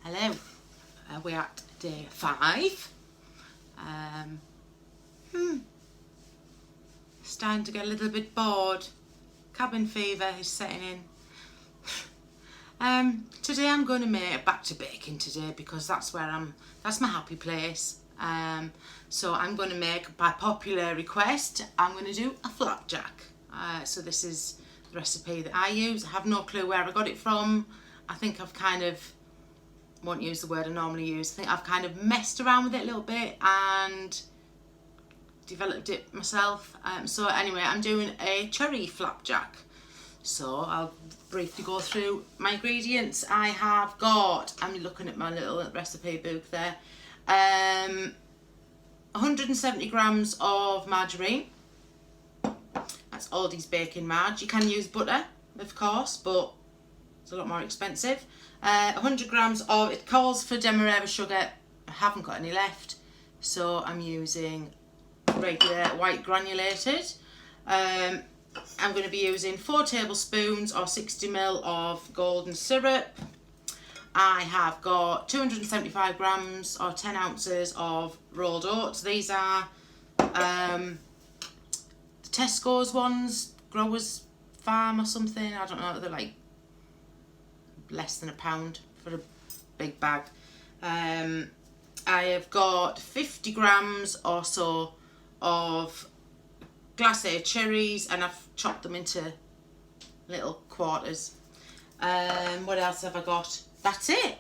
Hello, we're at day 5. Starting to get a little bit bored. Cabin fever is setting in. Today I'm going to make back to baking today because that's my happy place. So I'm going to make, by popular request, I'm going to do a flapjack. So this is the recipe that I use. I have no clue where I got it from. I think I've kind of, won't use the word I normally use, I think I've kind of messed around with it a little bit and developed it myself. So anyway, I'm doing a cherry flapjack. So I'll briefly go through my ingredients. I have got, I'm looking at my little recipe book there, 170 grams of margarine. That's Aldi's baking marg. You can use butter, of course, but it's a lot more expensive. 100 grams of, it calls for demerara sugar. I haven't got any left, so I'm using regular white granulated. I'm going to be using 4 tablespoons or 60 ml of golden syrup. I have got 275 grams or 10 ounces of rolled oats. These are the Tesco's ones, Growers Farm or something. I don't know, they're like less than £1 for a big bag. I have got 50 grams or so of glacé cherries, and I've chopped them into little quarters. What else have I got? That's it.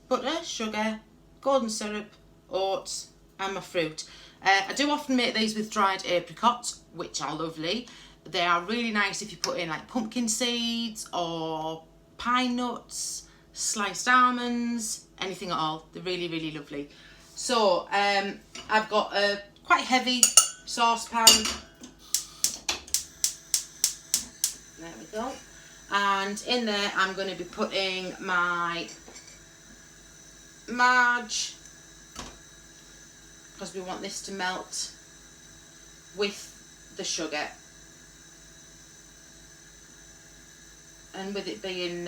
Butter, sugar, golden syrup, oats, and my fruit. I do often make these with dried apricots, which are lovely. They are really nice if you put in like pumpkin seeds or pine nuts, sliced almonds, anything at all. They're really, really lovely. So I've got a quite heavy saucepan. There we go. And in there I'm going to be putting my marg, because we want this to melt with the sugar. And with it being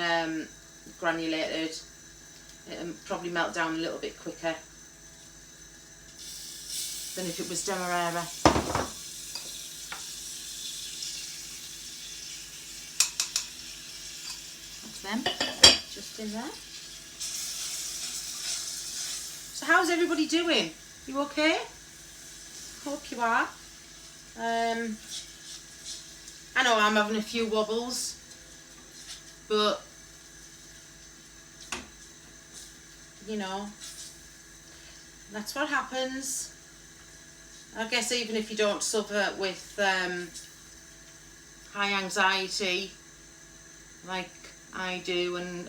granulated, it'll probably melt down a little bit quicker than if it was demerara. That's them, just in there. So how's everybody doing? You okay? Hope you are. I know I'm having a few wobbles, but you know, that's what happens. I guess even if you don't suffer with high anxiety like I do, and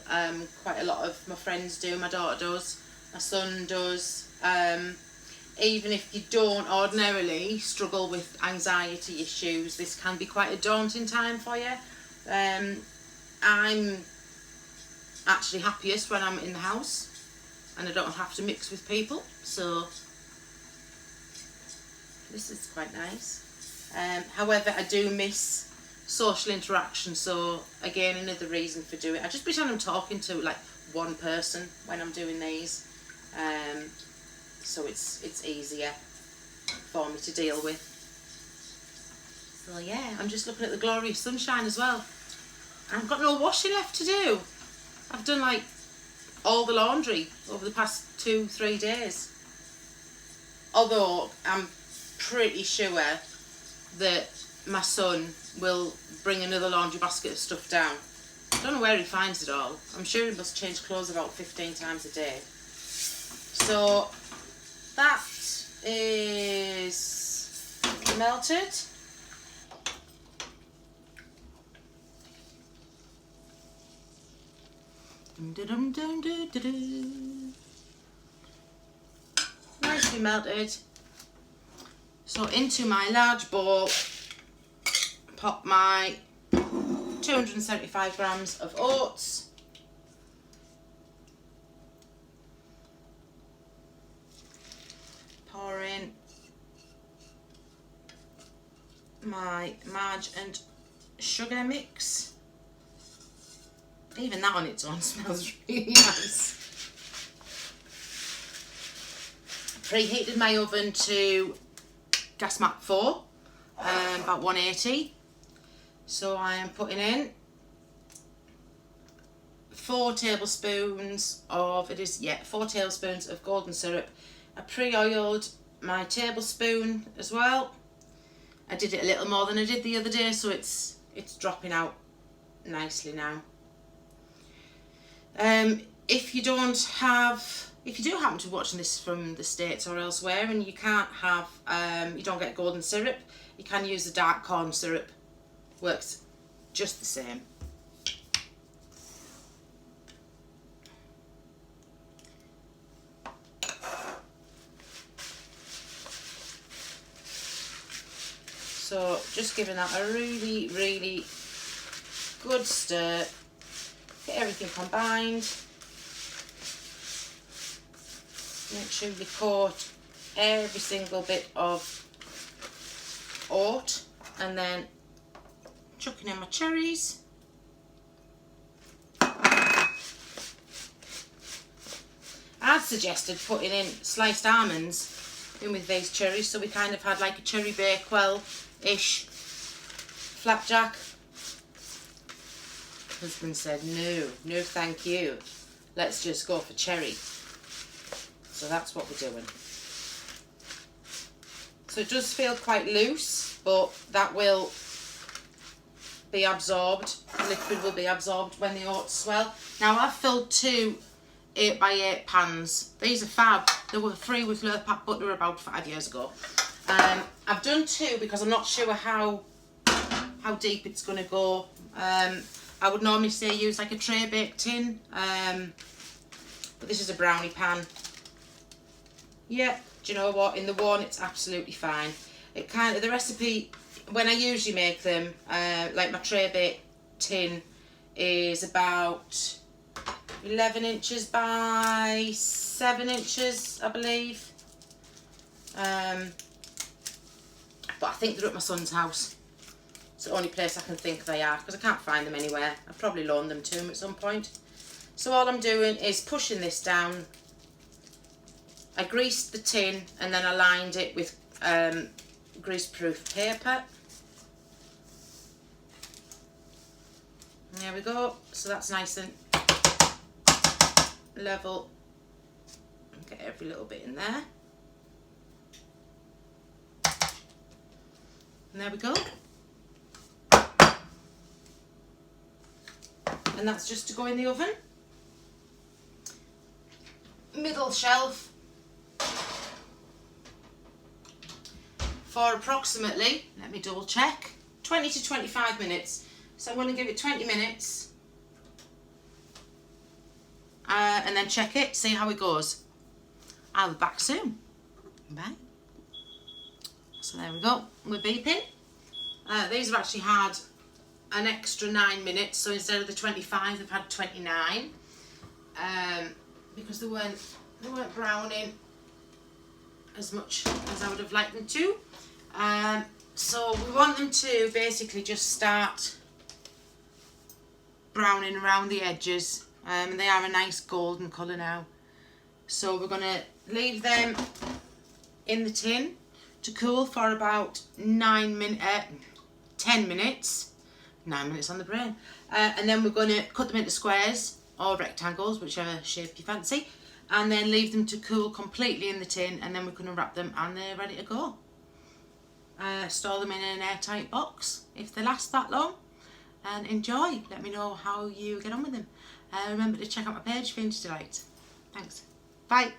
quite a lot of my friends do, my daughter does, my son does, even if you don't ordinarily struggle with anxiety issues, this can be quite a daunting time for you. I'm actually happiest when I'm in the house and I don't have to mix with people, so this is quite nice. However, I do miss social interaction, so again, another reason for doing it. I just pretend I'm talking to like one person when I'm doing these, so it's easier for me to deal with. So yeah, I'm just looking at the glorious sunshine as well. I've got no washing left to do. I've done like all the laundry over the past 2-3 days. Although I'm pretty sure that my son will bring another laundry basket of stuff down. I don't know where he finds it all. I'm sure he must change clothes about 15 times a day. So that is melted. Nicely melted. So into my large bowl, pop my 275 grams of oats, pour in my marg and sugar mix, Even that on its own smells really nice. Preheated my oven to gas mark 4, about 180. So I am putting in 4 tablespoons of, 4 tablespoons of golden syrup. I pre-oiled my tablespoon as well. I did it a little more than I did the other day, so it's dropping out nicely now. If you do happen to be watching this from the States or elsewhere and you can't have, you don't get golden syrup, you can use the dark corn syrup. Works just the same. So just giving that a really, really good stir. Get everything combined. Make sure you coat every single bit of oat, and then chucking in my cherries. I'd suggested putting in sliced almonds in with these cherries, so we kind of had like a cherry bakewell-ish flapjack. Husband said no thank you, let's just go for cherry. So that's what we're doing. So it does feel quite loose, but that will be absorbed. The liquid will be absorbed when the oats swell. Now I've filled 2 8x8 pans. These are fab. They were free with Flapjacks butter about 5 years ago. I've done 2 because I'm not sure how deep it's going to go. I would normally say use like a traybake tin, but this is a brownie pan. Yeah, do you know what? In the one, it's absolutely fine. It kind of, the recipe, when I usually make them, like my traybake tin is about 11 inches by 7 inches, I believe. But I think they're at my son's house. It's the only place I can think they are, because I can't find them anywhere. I've probably loaned them to him at some point. So all I'm doing is pushing this down. I greased the tin and then I lined it with grease-proof paper. There we go. So that's nice and level. Get every little bit in there. And there we go. And that's just to go in the oven. Middle shelf for approximately, let me double check, 20 to 25 minutes. So I'm going to give it 20 minutes and then check it, see how it goes. I'll be back soon. Bye. So there we go, we're beeping. These have actually had an extra 9 minutes, so instead of the 25 they've had 29, because they weren't browning as much as I would have liked them to. So we want them to basically just start browning around the edges, and they are a nice golden colour now. So we're going to leave them in the tin to cool for about 10 minutes. 9 minutes on the brain. And then we're going to cut them into squares or rectangles, whichever shape you fancy, and then leave them to cool completely in the tin, and then we're going to wrap them and they're ready to go. Store them in an airtight box if they last that long, and enjoy. Let me know how you get on with them. Remember to check out my page, Feendish Delights. Thanks. Bye.